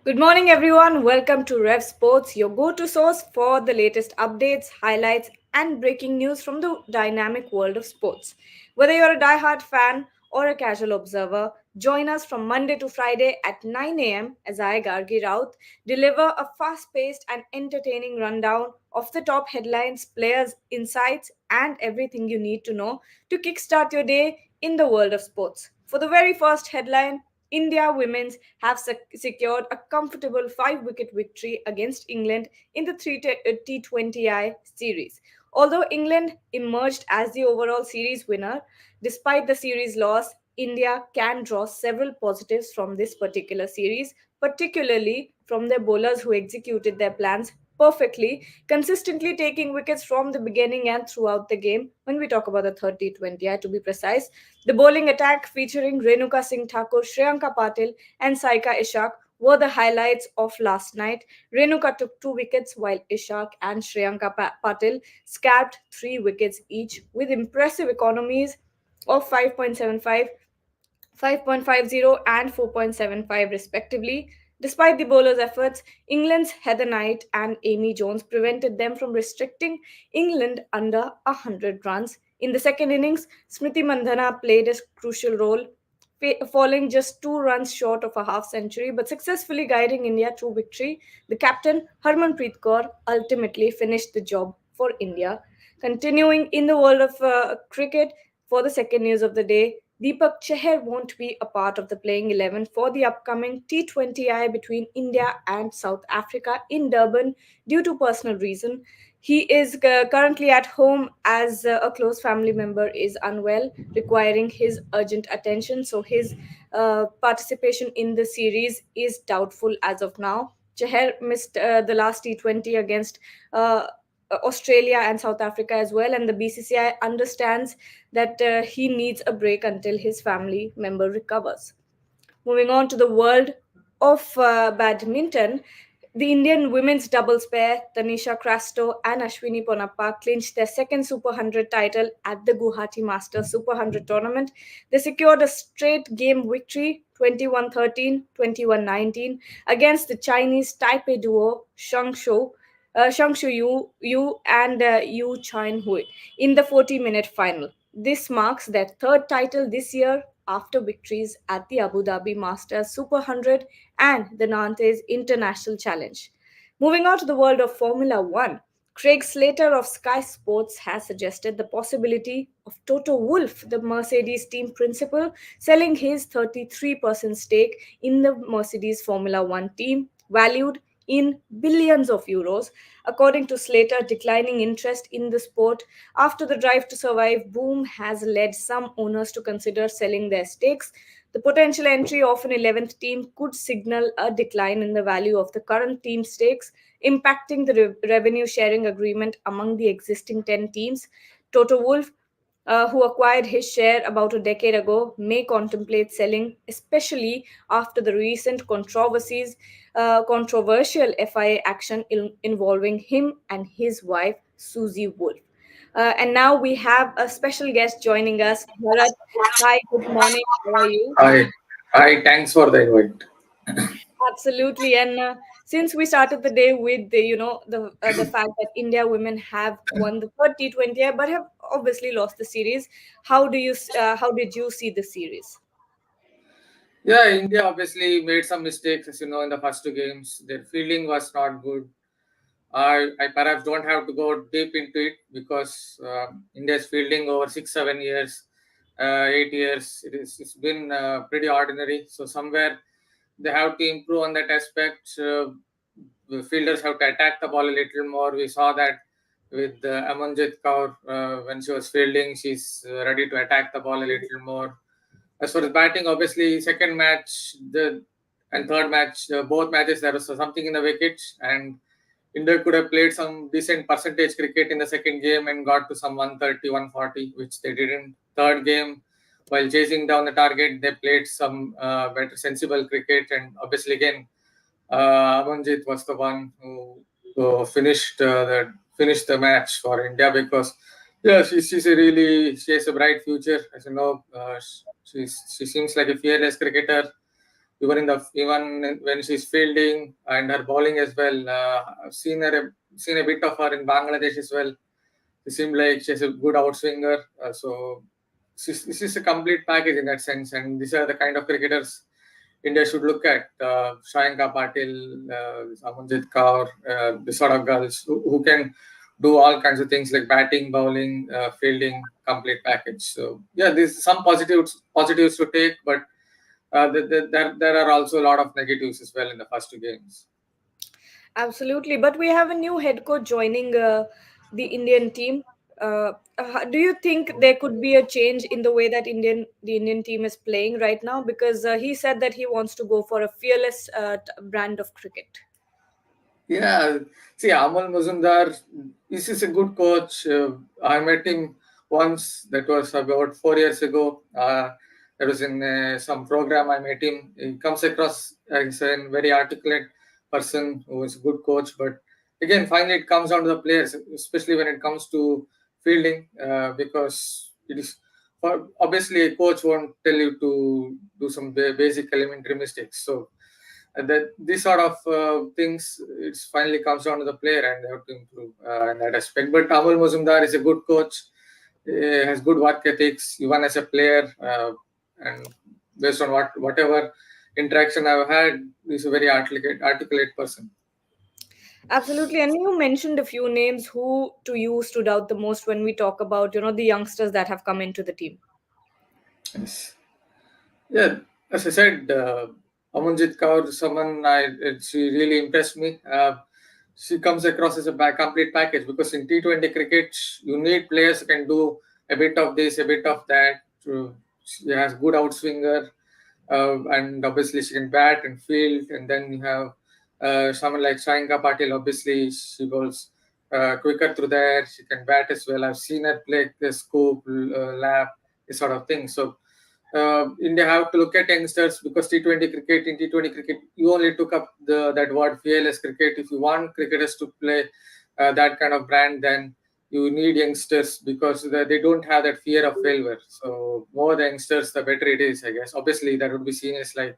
Good morning, everyone. Welcome to RevSportz, your go to source for the latest updates, highlights, and breaking news from the dynamic world of sports. Whether you're a die-hard fan or a casual observer, join us from Monday to Friday at 9 a.m. as I, Gargi Raut, deliver a fast paced and entertaining rundown of the top headlines, players, insights, and everything you need to know to kickstart your day in the world of sports. For the very first headline, India women's have secured a comfortable 5 wicket victory against England in the T20I series. Although England emerged as the overall series winner, despite the series loss, India can draw several positives from this particular series, particularly from their bowlers who executed their plans perfectly, consistently taking wickets from the beginning and throughout the game. When we talk about the 30-20, to be precise, the bowling attack featuring Renuka Singh Thakur, Shriyanka Patil, and Saika Ishak were the highlights of last night. Renuka took 2 wickets while Ishak and Shriyanka Patil scalped 3 wickets each with impressive economies of 5.75, 5.50, and 4.75 respectively. Despite the bowlers' efforts, England's Heather Knight and Amy Jones prevented them from restricting England under 100 runs. In the second innings, Smriti Mandhana played a crucial role, falling just 2 runs short of a half century but successfully guiding India to victory. The captain, Harmanpreet Kaur, ultimately finished the job for India. Continuing in the world of cricket, for the second news of the day, Deepak Chahar won't be a part of the playing 11 for the upcoming T20I between India and South Africa in Durban due to personal reason. He is currently at home as a close family member is unwell, requiring his urgent attention. So his participation in the series is doubtful as of now. Chahar missed the last T20 against Australia and South Africa as well, and the BCCI understands that he needs a break until his family member recovers. Moving on to the world of badminton, the Indian women's doubles pair, Tanisha Crasto and Ashwini Ponappa, clinched their second Super 100 title at the Guwahati Masters Super 100 tournament. They secured a straight game victory, 21-13, 21-19, against the Chinese Taipei duo Shangshu Yu and Yu Chan Hui in the 40-minute final. This marks their third title this year after victories at the Abu Dhabi Masters Super 100 and the Nantes International Challenge. Moving on to the world of Formula One, Craig Slater of Sky Sports has suggested the possibility of Toto Wolff, the Mercedes team principal, selling his 33% stake in the Mercedes Formula One team, valued in billions of euros. According to Slater, declining interest in the sport after the Drive to Survive boom has led some owners to consider selling their stakes. The potential entry of an 11th team could signal a decline in the value of the current team stakes, impacting the revenue sharing agreement among the existing 10 teams. Toto Wolff, who acquired his share about a decade ago, may contemplate selling, especially after the recent controversial FIA action involving him and his wife, Susie Wolff. And now we have a special guest joining us, Bharat. Hi, good morning. How are you? Hi, hi. Thanks for the invite. Absolutely, and since we started the day with the fact that India women have won the third T20, but have obviously lost the series, how did you see the series? Yeah, India obviously made some mistakes, as you know, in the first two games. Their fielding was not good. I perhaps don't have to go deep into it because India's fielding over 6, 7 years, 8 years, it's been pretty ordinary. So somewhere they have to improve on that aspect. The fielders have to attack the ball a little more. We saw that with Amanjit Kaur when she was fielding, she's ready to attack the ball a little more. As far as batting, obviously, second match the and third match, both matches there was something in the wickets, and India could have played some decent percentage cricket in the second game and got to some 130, 140, which they didn't. Third game, while chasing down the target, they played some better, sensible cricket, and obviously again, Amanjit was the one who finished the match for India because yeah, she has a bright future. As you know, she seems like a fearless cricketer. even when she's fielding and her bowling as well. I've seen a bit of her in Bangladesh as well. She seemed like she's a good outswinger. So this is a complete package in that sense, and these are the kind of cricketers India should look at. Shayanka Patil, Amanjit Kaur, the sort of girls who can do all kinds of things like batting, bowling, fielding, complete package. So yeah, there's some positives to take, but there are also a lot of negatives as well in the first two games. Absolutely, but we have a new head coach joining the Indian team. Do you think there could be a change in the way that the Indian team is playing right now? Because he said that he wants to go for a fearless brand of cricket. Yeah, see, Amal Mazumdar, this is a good coach. I met him once, that was about 4 years ago. That was in some program. I met him. He comes across as a very articulate person who is a good coach. But again, finally, it comes down to the players, especially when it comes to fielding, because it is obviously a coach won't tell you to do some basic elementary mistakes. So that these sort of things, it finally comes down to the player and they have to improve in that aspect. But Amal Mazumdar is a good coach, has good work ethics, even as a player, and based on whatever interaction I've had, he's a very articulate person. Absolutely, and you mentioned a few names. Who to you stood out the most when we talk about the youngsters that have come into the team? Yes. Yeah, as I said, Amanjit Kaur, she really impressed me. She comes across as a complete package because in T20 cricket, you need players who can do a bit of this, a bit of that. She has good outswinger, and obviously she can bat and field. And then you have someone like Shayanka Patil. Obviously, she bowls quicker through there. She can bat as well. I've seen her play the scoop, lap, this sort of thing. So India have to look at youngsters because T20 cricket, you only took up that word fearless cricket. If you want cricketers to play that kind of brand, then you need youngsters because they don't have that fear of failure. So more the youngsters, the better it is, I guess. Obviously, that would be seniors like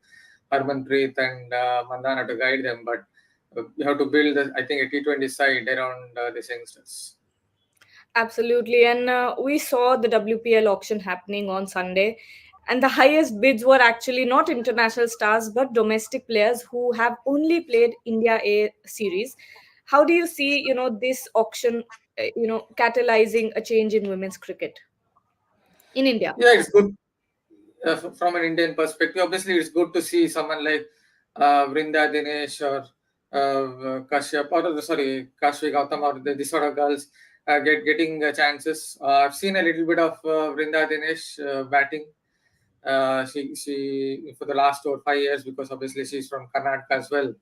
Harmanpreet and Mandana to guide them, but you have to build, I think, a T20 side around these youngsters. Absolutely. And we saw the WPL auction happening on Sunday. And the highest bids were actually not international stars, but domestic players who have only played India A series. How do you see, this auction, catalyzing a change in women's cricket in India? Yeah, it's good from an Indian perspective. Obviously, it's good to see someone like Vrinda Dinesh or Kashyap, or sorry, Kashvi Gautam, or these sort of girls getting chances. I've seen a little bit of Vrinda Dinesh batting. She for the last 4 or 5 years, because obviously she's from Karnataka as well.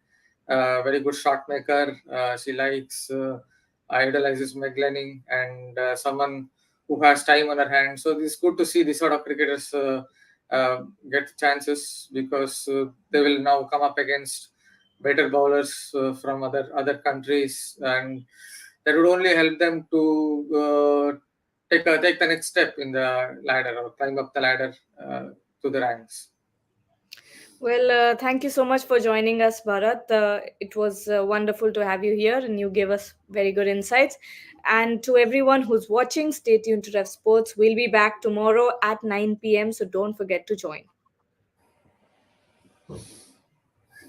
Very good shot maker. She likes idolizes McGlenning and someone who has time on her hands. So it's good to see this sort of cricketers get chances because they will now come up against better bowlers from other countries, and that would only help them to take the next step in the ladder or climb up the ladder to the ranks. Well, thank you so much for joining us, Bharat. It was wonderful to have you here, and you gave us very good insights. And to everyone who's watching, stay tuned to Rev Sports. We'll be back tomorrow at 9 p.m., so don't forget to join.